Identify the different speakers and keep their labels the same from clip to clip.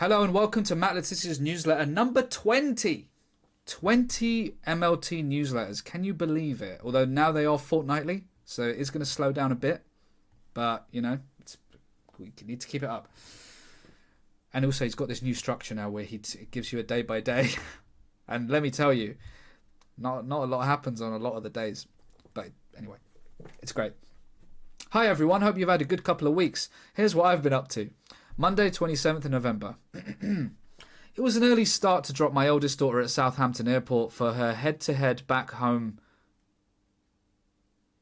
Speaker 1: Hello and welcome to Matt Letitia's newsletter number 20. 20 MLT newsletters. Can you believe it? Although now they are fortnightly, so it is going to slow down a bit. But, we need to keep it up. And also he's got this new structure now where he gives you a day by day. And let me tell you, not a lot happens on a lot of the days. But anyway, it's great. Hi everyone, hope you've had a good couple of weeks. Here's what I've been up to. Monday, 27th of November. It was an early start to drop my oldest daughter at Southampton Airport for her head-to-head back home.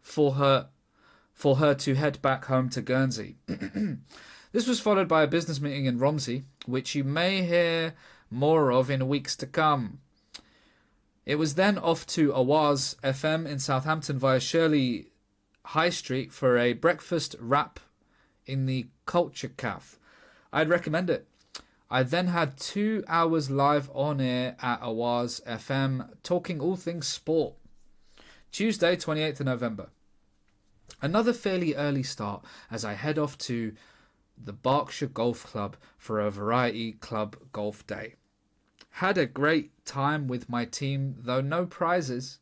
Speaker 1: For her to head back home to Guernsey. This was followed by a business meeting in Romsey, which you may hear more of in weeks to come. It was then off to Awaz FM in Southampton via Shirley High Street for a breakfast wrap in the Culture Cafe. I'd recommend it. I then had 2 hours live on air at Awaz FM talking all things sport. Tuesday, 28th of November. Another fairly early start as I head off to the Berkshire Golf Club for a variety club golf day. Had a great time with my team, though no prizes.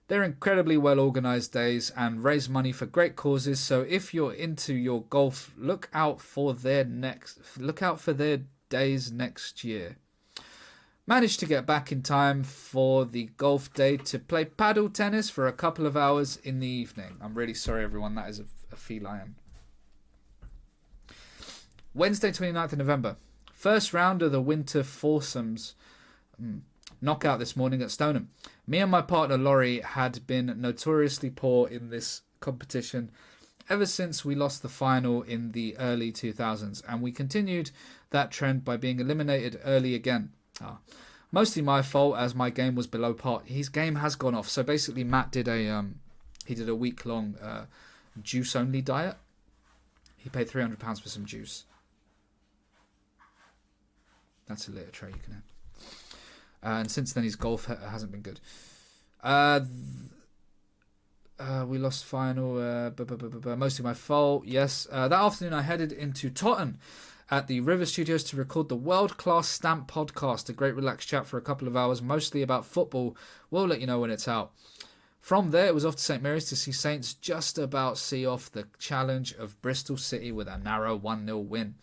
Speaker 1: They're incredibly well organised days and raise money for great causes, so if you're into your golf, look out for their days next year. Managed to get back in time for the golf day to play paddle tennis for a couple of hours in the evening. I'm really sorry everyone, that is a feline. Wednesday 29th of November. First round of the winter foursomes knockout this morning at Stoneham. Me and my partner Laurie had been notoriously poor in this competition ever since we lost the final in the early 2000s, and we continued that trend by being eliminated early again. Mostly my fault as my game was below par. His game has gone off. So basically Matt did a week-long juice-only diet. He paid £300 for some juice. That's a litter tray you can have. And since then his golf hasn't been good. We lost final. Mostly my fault. Yes. That afternoon I headed into Totton at the River Studios to record the world-class Stamp podcast. A great relaxed chat for a couple of hours, mostly about football. We'll let you know when it's out. From there, it was off to St Mary's to see Saints just about see off the challenge of Bristol City with a narrow 1-0 win.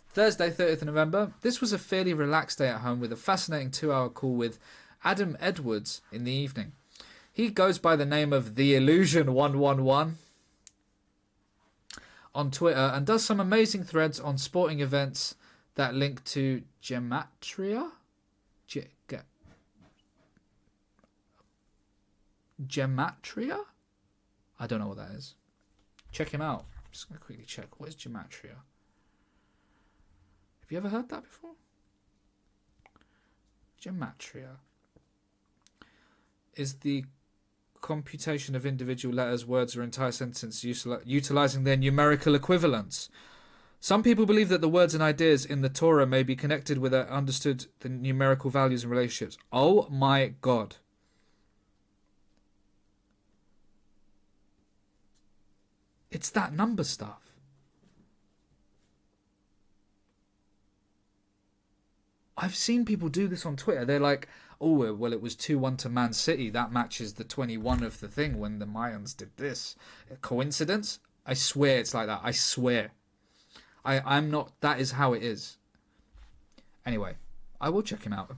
Speaker 1: Thursday, 30th of November. This was a fairly relaxed day at home with a fascinating 2-hour call with Adam Edwards in the evening. He goes by the name of The Illusion 111 on Twitter and does some amazing threads on sporting events that link to gematria? Gematria? I don't know what that is. Check him out. I'm just going to quickly check. What is gematria? Have you ever heard that before? Gematria is the computation of individual letters, words, or entire sentences utilizing their numerical equivalents. Some people believe that the words and ideas in the Torah may be connected with understood the numerical values and relationships. Oh my God. It's that number stuff. I've seen people do this on Twitter. They're like, oh, well, it was 2-1 to Man City. That matches the 21 of the thing when the Mayans did this. A coincidence? I swear it's like that. I swear. I'm not... That is how it is. Anyway, I will check him out.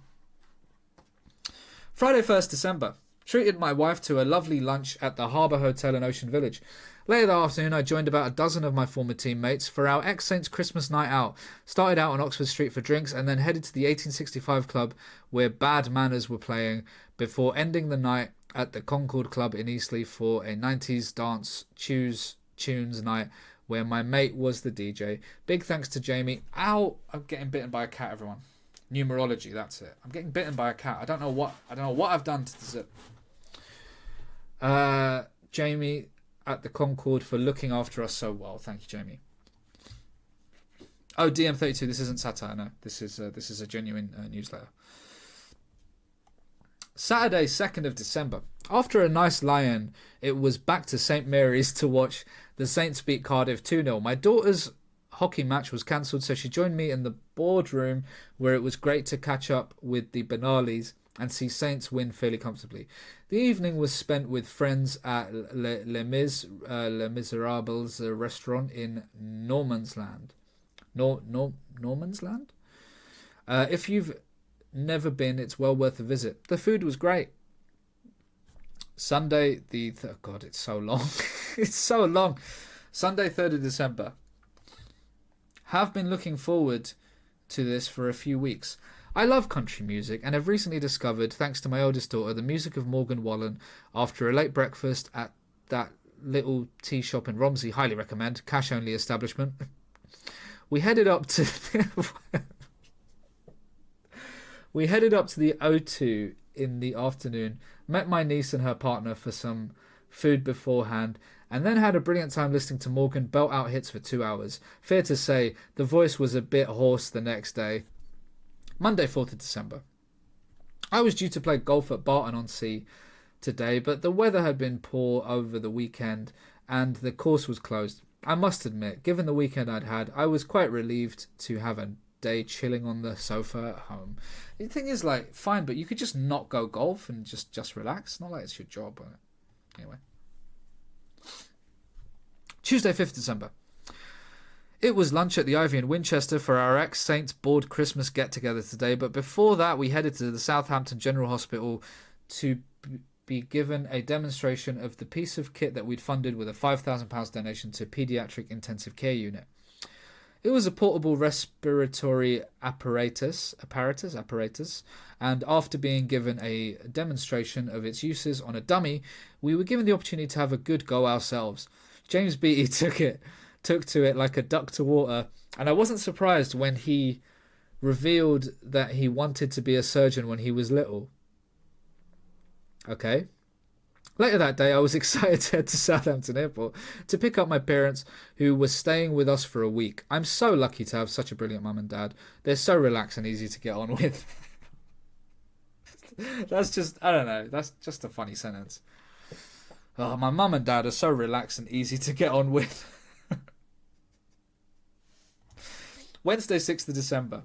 Speaker 1: Friday, 1st December. Treated my wife to a lovely lunch at the Harbour Hotel in Ocean Village. Later that afternoon, I joined about a dozen of my former teammates for our ex-Saints Christmas night out. Started out on Oxford Street for drinks and then headed to the 1865 club where Bad Manners were playing before ending the night at the Concord Club in Eastleigh for a 90s dance tunes night where my mate was the DJ. Big thanks to Jamie. Ow! I'm getting bitten by a cat, everyone. Numerology, that's it. I'm getting bitten by a cat. I don't know what I've done to deserve. Jamie at the Concord for looking after us so well. Thank you, Jamie. Oh, DM32. This isn't satire. No, this is a genuine newsletter. Saturday, 2nd of December. After a nice lie-in, it was back to St Mary's to watch the Saints beat Cardiff 2-0. My daughter's hockey match was cancelled, so she joined me in the boardroom, where it was great to catch up with the Benalis and see Saints win fairly comfortably. The evening was spent with friends at Les Miserables restaurant in Normansland. Normansland? If you've never been, it's well worth a visit. The food was great. Sunday, God, it's so long. It's so long. Sunday, 3rd of December. Have been looking forward to this for a few weeks. I love country music and have recently discovered, thanks to my oldest daughter, the music of Morgan Wallen after a late breakfast at that little tea shop in Romsey. Highly recommend. Cash only establishment. We headed up to the O2 in the afternoon, met my niece and her partner for some food beforehand, and then had a brilliant time listening to Morgan belt out hits for 2 hours. Fair to say, the voice was a bit hoarse the next day. Monday, 4th of December. I was due to play golf at Barton-on-Sea today, but the weather had been poor over the weekend and the course was closed. I must admit, given the weekend I'd had, I was quite relieved to have a day chilling on the sofa at home. The thing is, like, fine, but you could just not go golf and just relax. It's not like it's your job. Anyway. Tuesday, 5th December. It was lunch at the Ivy in Winchester for our ex-Saints board Christmas get-together today, but before that we headed to the Southampton General Hospital to be given a demonstration of the piece of kit that we'd funded with a £5,000 donation to Paediatric Intensive Care Unit. It was a portable respiratory apparatus, and after being given a demonstration of its uses on a dummy, we were given the opportunity to have a good go ourselves. James Beattie took to it like a duck to water, and I wasn't surprised when he revealed that he wanted to be a surgeon when he was little. Okay. Later that day, I was excited to head to Southampton Airport to pick up my parents, who were staying with us for a week. I'm so lucky to have such a brilliant mum and dad. They're so relaxed and easy to get on with. That's just, I don't know, that's just a funny sentence. Oh, my mum and dad are so relaxed and easy to get on with. Wednesday, 6th of December.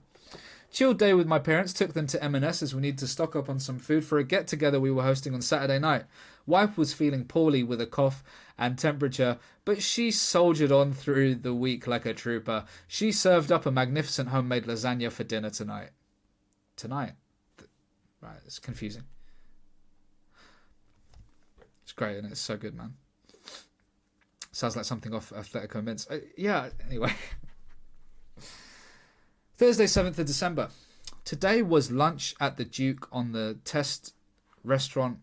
Speaker 1: Chilled day with my parents, took them to M&S as we needed to stock up on some food for a get-together we were hosting on Saturday night. Wife was feeling poorly with a cough and temperature, but she soldiered on through the week like a trooper. She served up a magnificent homemade lasagna for dinner tonight. Tonight? Right, it's confusing. It's great, and it's so good, man. Sounds like something off Atletico Mints. Yeah, anyway. Thursday, 7th of December. Today was lunch at the Duke on the Test restaurant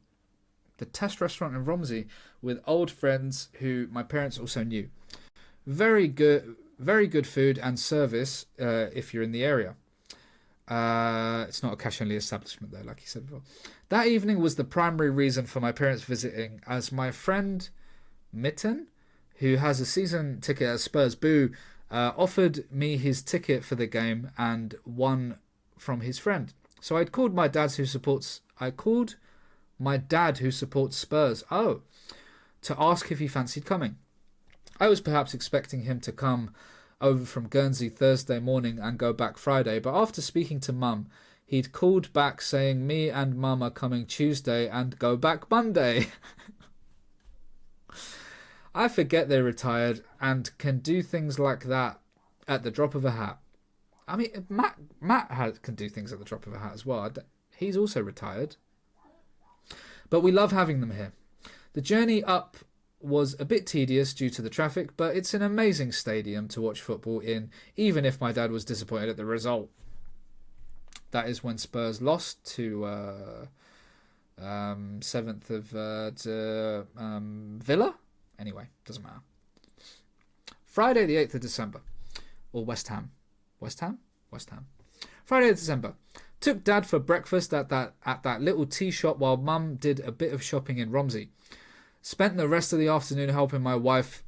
Speaker 1: in Romsey with old friends who my parents also knew. Very good food and service if you're in the area. It's not a cash-only establishment though, like you said before. That evening was the primary reason for my parents visiting, as my friend Mitten, who has a season ticket at Spurs Boo, offered me his ticket for the game and one from his friend. So I called my dad who supports Spurs. To ask if he fancied coming. I was perhaps expecting him to come over from Guernsey Thursday morning and go back Friday, but after speaking to Mum, he'd called back saying me and Mum are coming Tuesday and go back Monday. I forget they're retired and can do things like that at the drop of a hat. I mean, Matt can do things at the drop of a hat as well. He's also retired. But we love having them here. The journey up was a bit tedious due to the traffic, but it's an amazing stadium to watch football in, even if my dad was disappointed at the result. That is when Spurs lost to 7th of Villa. Anyway, doesn't matter. Friday the 8th of December. Or West Ham. Friday of December. Took Dad for breakfast at that little tea shop while Mum did a bit of shopping in Romsey. Spent the rest of the afternoon helping my wife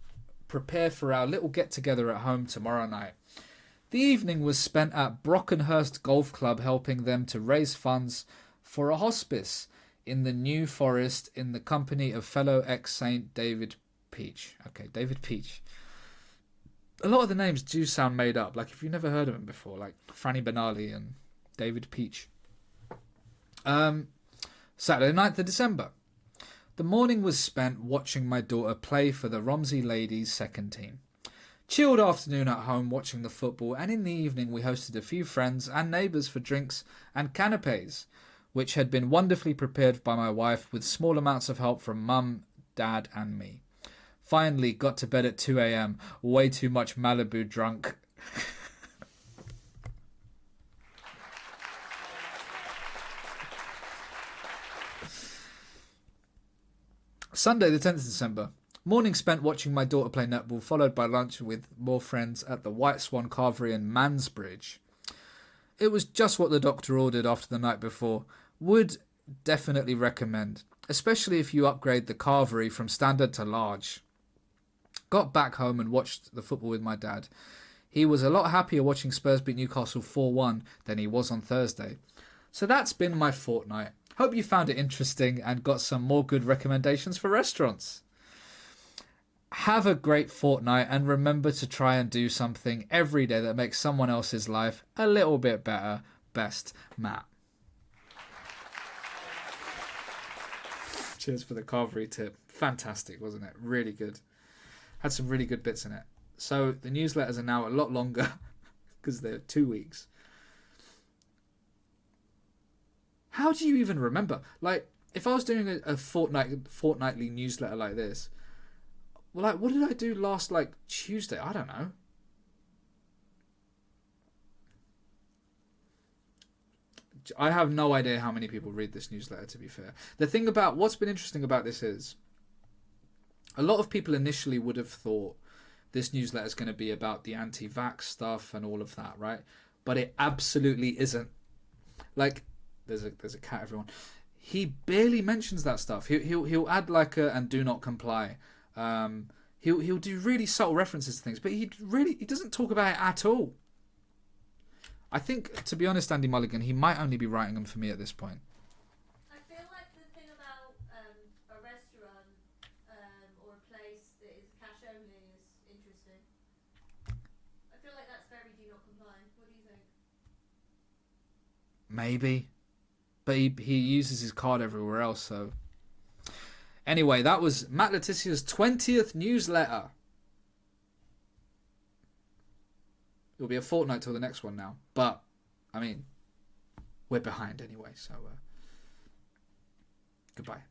Speaker 1: prepare for our little get-together at home tomorrow night. The evening was spent at Brockenhurst Golf Club helping them to raise funds for a hospice in the New Forest in the company of fellow ex-Saint David Peach. Okay, David Peach. A lot of the names do sound made up. Like if you've never heard of them before, like Franny Benali and David Peach. Saturday, 9th of December. The morning was spent watching my daughter play for the Romsey ladies' second team. Chilled afternoon at home watching the football, and in the evening we hosted a few friends and neighbours for drinks and canapes, which had been wonderfully prepared by my wife with small amounts of help from mum, dad and me. Finally got to bed at 2 a.m. Way too much Malibu drunk. Sunday the 10th of December. Morning spent watching my daughter play netball, followed by lunch with more friends at the White Swan Carvery in Mansbridge. It was just what the doctor ordered after the night before. Would definitely recommend, especially if you upgrade the carvery from standard to large. Got back home and watched the football with my dad. He was a lot happier watching Spurs beat Newcastle 4-1 than he was on Thursday. So that's been my fortnight. Hope you found it interesting and got some more good recommendations for restaurants. Have a great fortnight and remember to try and do something every day that makes someone else's life a little bit better. Best, Matt. Cheers for the carvery tip. Fantastic, wasn't it? Really good. Had some really good bits in it. So the newsletters are now a lot longer because they're 2 weeks. How do you even remember? Like, if I was doing a fortnightly newsletter like this, well, like, what did I do last, like, Tuesday? I don't know. I have no idea how many people read this newsletter, to be fair. The thing about what's been interesting about this is a lot of people initially would have thought this newsletter is going to be about the anti-vax stuff and all of that, right? But it absolutely isn't. Like, there's a cat, everyone. He barely mentions that stuff. He'll add like a and do not comply. He'll do really subtle references to things, but he doesn't talk about it at all. I think, to be honest, Andy Mulligan, he might only be writing them for me at this point.
Speaker 2: I feel like the thing about a restaurant or a place that is cash only is interesting. I feel like that's very do not comply. What do you think?
Speaker 1: Maybe. But he uses his card everywhere else, so... Anyway, that was Matt Le Tissier's 20th newsletter. It'll be a fortnight till the next one now. But, I mean, we're behind anyway, so... goodbye.